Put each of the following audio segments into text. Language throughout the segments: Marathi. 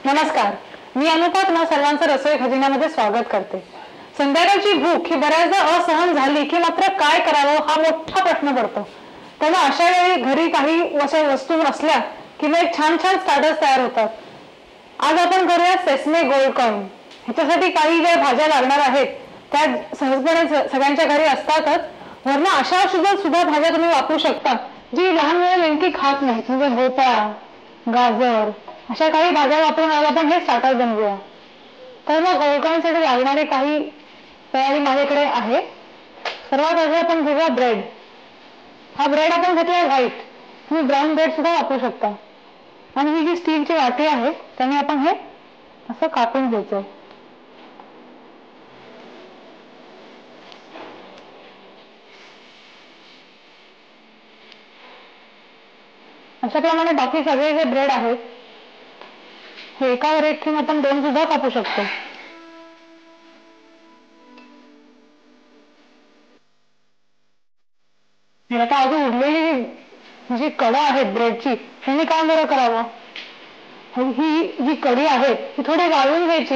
नमस्कार, मी अनुपा तुम्हा सर्वांचं रसोई खजिन्यामध्ये स्वागत करते. संध्याकाळची भूक ही बऱ्याचदा असहन झाली की मात्र काय करावं हा मोठा प्रश्न पडतो. तेव्हा अशा वेळी घरी काही वस्तू असल्या की मग एक छान छान स्टार्टर्स तयार होतात. आज आपण करूया सेसमे गोल्ड कॉर्न. ह्याच्यासाठी काही ज्या भाज्या लागणार आहेत त्या सहजपणे सगळ्यांच्या घरी असतातच. वरनं अशा सुद्धा भाज्या तुम्ही वापरू शकता जी लहान मुलं नेमकी खात नाहीत. म्हणजे भोपळा, गाजर अशा काही भाज्या वापरून आज आपण हे स्टार्टर बनवूया. तर मग गोल्ड कॉर्नसाठी लागणारे काही तयारी माझ्याकडे आहे. सर्वात आधी आपण घेऊया ब्रेड. हा ब्रेड आपण घेतोय व्हाईट. तुम्ही ब्राऊन ब्रेड सुद्धा वापरू शकता. आणि ही जी स्टीलची वाटी आहे त्याने आपण हे असं कापून घ्यायचं. अशाप्रमाणे बाकी सगळे जे ब्रेड आहेत हे एकावर एक किंवा आपण दोन सुद्धा कापू शकतो. आता अजून उरलेली जी कडा आहेत ब्रेडची त्यांनी काय बरं करावं, ही जी कडी आहे ती थोडी वाळवून घ्यायची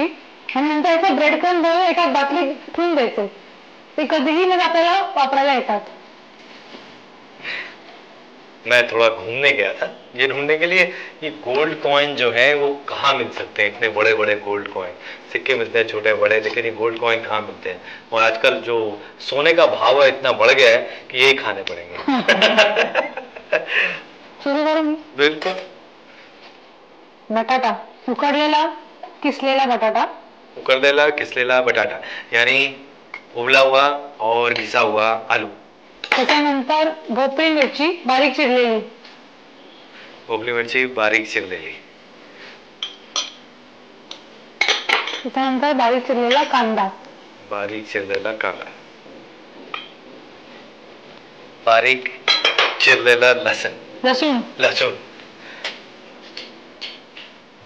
आणि नंतर याचं ब्रेड क्रम्ब एका बाटलीत ठेवून द्यायचे. ते कधीही मग आपल्याला वापरायला येतात. मैं थोड़ा घूमने गया था ये ढूंढने के लिए ये गोल्ड कॉइन जो है वो कहाँ मिल सकते हैं. इतने बड़े बड़े गोल्ड कॉइन, सिक्के मिलते हैं छोटे बड़े, लेकिन ये गोल्ड कॉइन कहाँ मिलते हैं. और आजकल जो सोने का भाव है इतना बढ़ गया है कि यही खाने पड़ेंगे. बिल्कुल. बटाटा, उकडलेला किसलेला बटाटा. उकडलेला किसलेला बटाटा यानी उबला हुआ और घिसा हुआ आलू. त्याच्यानंतर भोपळी मिरची बारीक चिरलेली. भोपळी मिरची बारीक चिरलेली. त्याच्यानंतर बारीक चिरलेला कांदा. बारीक चिरलेला कांदा. बारीक चिरलेला लसूण. लसूण.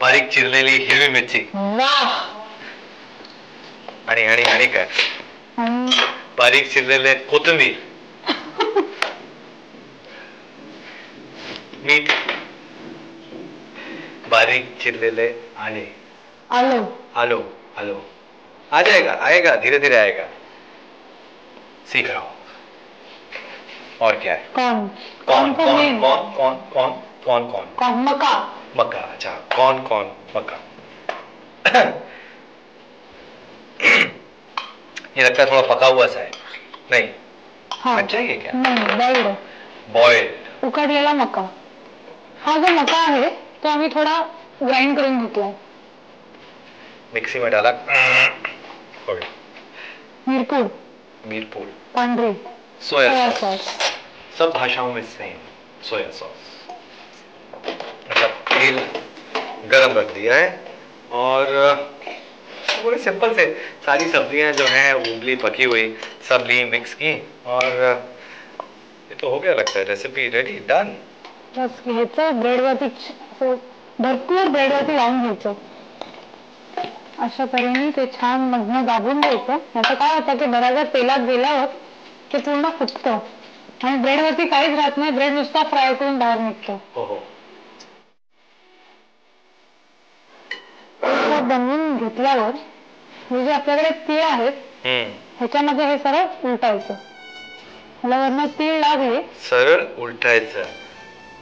बारीक चिरलेली हिरवी मिरची. वाह. आणि काय, बारीक चिरलेले कोथिंबीर. मीठ. बारीक चिरलेले आले. आलो. आ जाएगा धीरे धीरे आएगा. सीख रहा हूं. और क्या है. कौन. मक्का. अच्छा, कौन मक्का. ये लगता है थोड़ा पका हुआ सा है. नहीं. अच्छा है क्या. नहीं, बॉइल्ड. उकडलेला मका. हा जो मका आहे तो आम्ही थोडा ग्राइंड करून घेतलाय. मिक्सी में डाला. मिरपूड. पांढरी. Soya sauce. सब भाषाओं में सेम. Soya sauce. अच्छा, तेल गरम रख दिया है और बड़े सिंपल से सारी सब्जियां जो हैं उबली पकी हुई सब ली, मिक्स की और ये तो हो गया लगता है. Recipe ready. डन. बस घ्यायचं ब्रेडवरती, भरपूर ब्रेडवरती लावून घ्यायचं. अशा तऱ्हेने ते छान मधनं दाबून द्यायचं. याचं काय होतं की बऱ्याचदा तेलात गेल्यावर ते पूर्ण फुटतं आणि ब्रेडवरती काहीच राहत नाही. ब्रेड नुसता फ्राय करून बाहेर निघतो. बनवून घेतल्यावर हे जे आपल्याकडे तीळ आहेत ह्याच्यामध्ये हे सरळ उलटायचं. मला वरनं तीळ लागले. सरळ उलटायचं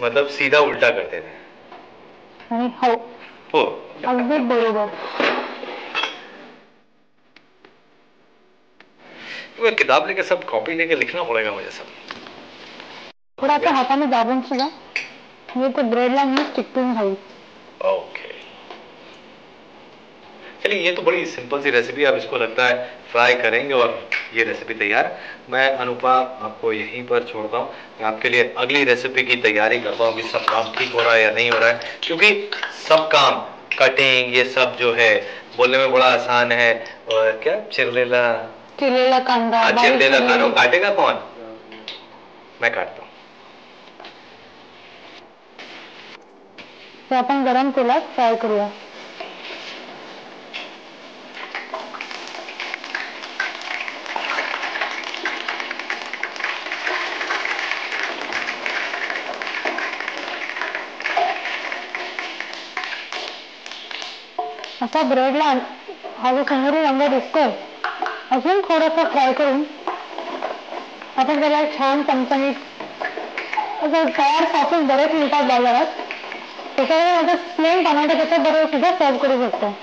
मतलब सीधा उल्टा करते थे. आणि हो, अगदी बरोबर. किताब लेके सब कॉपी लेके लिखना पड़ेगा मुझे सब. थोड़ा सा हाथाने दाबून सुद्धा म्हणजे ते ब्रेडला नीट चिकटून जाईल. ओके. चलिए, ये तो बड़ी सिंपल सी रेसिपी. आप इसको लगता है फ्राई करेंगे और ये रेसिपी तैयार. मैं अनुपा आपको यहीं पर छोड़ता हूँ. मैं आपके लिए अगली रेसिपी की तैयारी करता हूँ कि सब काम ठीक हो रहा है या नहीं हो रहा है, क्योंकि सब काम कटिंग ये सब जो है बोलने में बड़ा आसान है. और क्या चिरलेला कांदा. चिरलेला कांदा काटेगा कौन. मैं काटता हूँ. ते आपण गरम तेलात फ्राय करूया. असा ब्रेडला हा जो सोनेरी रंग दिसतोय अजून थोडासा फ्राय करून आपण त्याला छान चमचमीत तयार सॉसेस बरेच मिळतात बाजारात, त्याच्यामुळे माझं प्लेन टोमॅटो केचप बरोबर सुद्धा सर्व करू शकतो.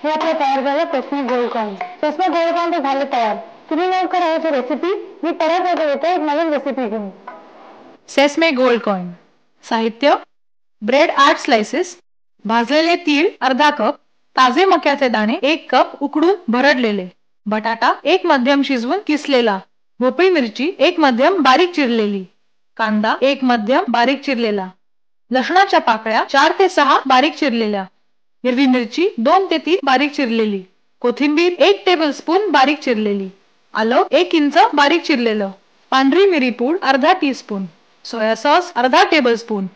हे आपलं तयार झालं पेस्मे गोल्ड कॉर्न. पेस्मे गोल्ड कॉर्न तर झाले तयार. तुम्ही नोट करा याची रेसिपी. मी परत येते एक नवीन रेसिपी घेऊन. Sesame gold coin. साहित्य: ब्रेड 8 स्लाइसेस, भाजलेले तीळ अर्धा कप, ताजे मक्याचे दाणे 1 कप उकडून भरडलेले, बटाटा 1 मध्यम शिजवून किसलेला, भोपळी मिरची 1 मध्यम बारीक चिरलेली, कांदा 1 मध्यम बारीक चिरलेला, लसणाच्या पाकळ्या 4 ते 6 बारीक चिरलेल्या, हिरवी मिरची 2 ते 3 बारीक चिरलेली, कोथिंबीर 1 टेबलस्पून बारीक चिरलेली, आलं 1 इंच बारीक चिरलेलं, पांढरी मिरी पूड अर्धा टीस्पून, सोया सॉस अर्धा टेबलस्पून,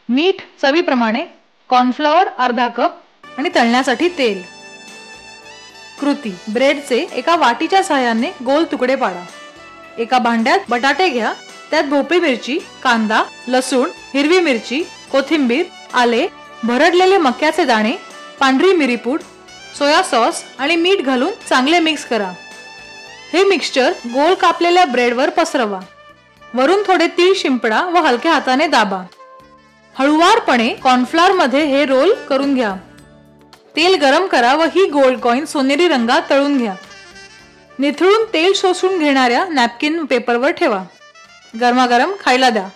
मीठ चवीप्रमाणे, कॉर्नफ्लॉवर अर्धा कप आणि तळण्यासाठी तेल. कृती: ब्रेडचे एका वाटीच्या सहाय्याने गोल तुकडे पाडा. एका भांड्यात बटाटे घ्या, त्यात भोपळी मिरची, कांदा, लसूण, हिरवी मिरची, कोथिंबीर, आले, भरडलेले मक्याचे दाणे, पांढरी मिरी पूड, सोया सॉस आणि मीठ घालून चांगले मिक्स करा. हे मिक्सचर गोल कापलेल्या ब्रेडवर पसरवा. वरून थोडे तीळ शिंपडा व हलक्या हाताने दाबा. हळूवारपणे कॉर्नफ्लॉवर मध्ये हे रोल करून घ्या. तेल गरम करा व ही गोल्ड कॉइन सोनेरी रंगात तळून घ्या. निथळून तेल शोषून घेणाऱ्या नॅपकिन पेपरवर ठेवा. गरमागरम खायला द्या.